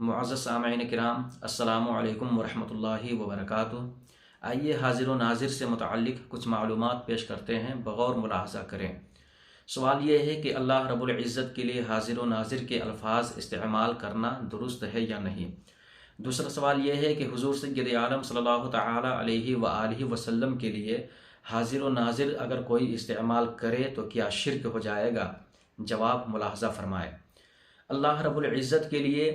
معزز سامعین کرام، السلام علیکم ورحمۃ اللہ وبرکاتہ۔ آئیے حاضر و ناظر سے متعلق کچھ معلومات پیش کرتے ہیں، بغور ملاحظہ کریں۔ سوال یہ ہے کہ اللہ رب العزت کے لیے حاضر و ناظر کے الفاظ استعمال کرنا درست ہے یا نہیں۔ دوسرا سوال یہ ہے کہ حضور سید عالم صلی اللہ تعالی علیہ وآلہ وسلم کے لیے حاضر و ناظر اگر کوئی استعمال کرے تو کیا شرک ہو جائے گا؟ جواب ملاحظہ فرمائے۔ اللہ رب العزت کے لیے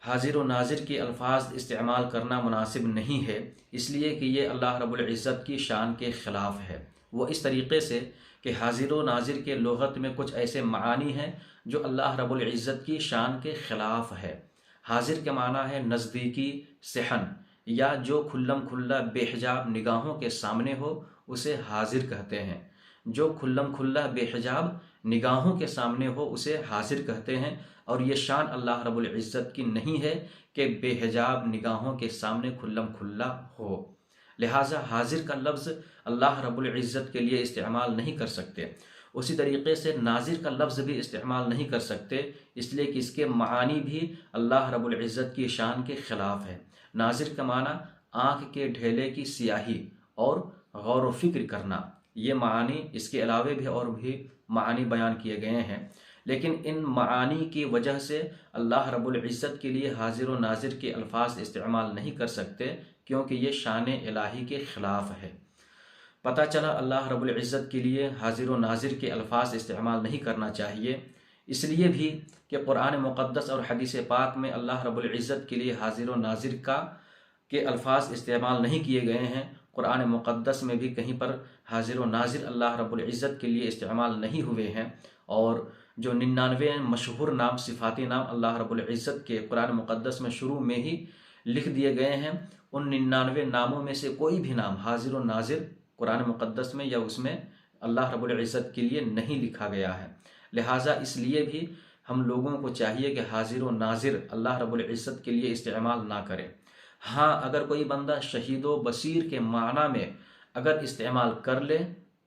حاضر و ناظر کے الفاظ استعمال کرنا مناسب نہیں ہے، اس لیے کہ یہ اللہ رب العزت کی شان کے خلاف ہے۔ وہ اس طریقے سے کہ حاضر و ناظر کے لغت میں کچھ ایسے معانی ہیں جو اللہ رب العزت کی شان کے خلاف ہے۔ حاضر کے معنی ہے نزدیکی، صحن، یا جو کھلم کھلا بے حجاب نگاہوں کے سامنے ہو اسے حاضر کہتے ہیں۔ جو کھلم کھلا بے حجاب نگاہوں کے سامنے ہو اسے حاضر کہتے ہیں، اور یہ شان اللہ رب العزت کی نہیں ہے کہ بے حجاب نگاہوں کے سامنے کھلم کھلا ہو۔ لہٰذا حاضر کا لفظ اللہ رب العزت کے لیے استعمال نہیں کر سکتے۔ اسی طریقے سے ناظر کا لفظ بھی استعمال نہیں کر سکتے، اس لیے کہ اس کے معانی بھی اللہ رب العزت کی شان کے خلاف ہے۔ ناظر کا معنی آنکھ کے ڈھیلے کی سیاہی اور غور و فکر کرنا، یہ معانی، اس کے علاوہ بھی اور بھی معانی بیان کیے گئے ہیں، لیکن ان معانی کی وجہ سے اللہ رب العزت کے لیے حاضر و ناظر کے الفاظ استعمال نہیں کر سکتے، کیونکہ یہ شان الہی کے خلاف ہے۔ پتہ چلا اللہ رب العزت کے لیے حاضر و ناظر کے الفاظ استعمال نہیں کرنا چاہیے، اس لیے بھی کہ قرآن مقدس اور حدیث پاک میں اللہ رب العزت کے لیے حاضر و ناظر کے الفاظ استعمال نہیں کیے گئے ہیں۔ قرآن مقدس میں بھی کہیں پر حاضر و ناظر اللہ رب العزت کے لیے استعمال نہیں ہوئے ہیں، اور جو 99 مشہور نام، صفاتی نام اللہ رب العزت کے قرآن مقدس میں شروع میں ہی لکھ دیے گئے ہیں، ان 99 ناموں میں سے کوئی بھی نام حاضر و ناظر قرآن مقدس میں یا اس میں اللہ رب العزت کے لیے نہیں لکھا گیا ہے۔ لہٰذا اس لیے بھی ہم لوگوں کو چاہیے کہ حاضر و ناظر اللہ رب العزت کے لیے استعمال نہ کرے۔ ہاں، اگر کوئی بندہ شہید و بصیر کے معنی میں اگر استعمال کر لے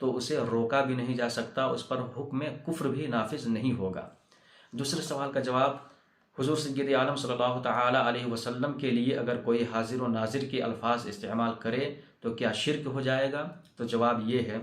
تو اسے روکا بھی نہیں جا سکتا، اس پر حکم کفر بھی نافذ نہیں ہوگا۔ دوسرے سوال کا جواب، حضور سید عالم صلی اللہ تعالی علیہ وسلم کے لیے اگر کوئی حاضر و ناظر کے الفاظ استعمال کرے تو کیا شرک ہو جائے گا؟ تو جواب یہ ہے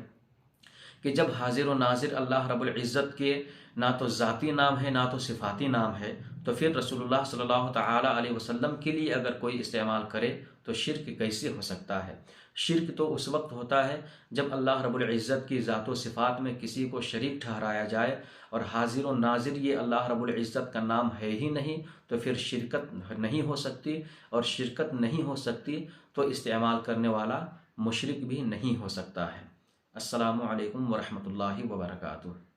کہ جب حاضر و ناظر اللہ رب العزت کے نہ تو ذاتی نام ہے نہ تو صفاتی نام ہے، تو پھر رسول اللہ صلی اللہ تعالی علیہ وسلم کے لیے اگر کوئی استعمال کرے تو شرک کیسے ہو سکتا ہے؟ شرک تو اس وقت ہوتا ہے جب اللہ رب العزت کی ذات و صفات میں کسی کو شریک ٹھہرایا جائے، اور حاضر و ناظر یہ اللہ رب العزت کا نام ہے ہی نہیں، تو پھر شرکت نہیں ہو سکتی، اور شرکت نہیں ہو سکتی تو استعمال کرنے والا مشرک بھی نہیں ہو سکتا ہے۔ السلام علیکم ورحمۃ اللہ وبرکاتہ۔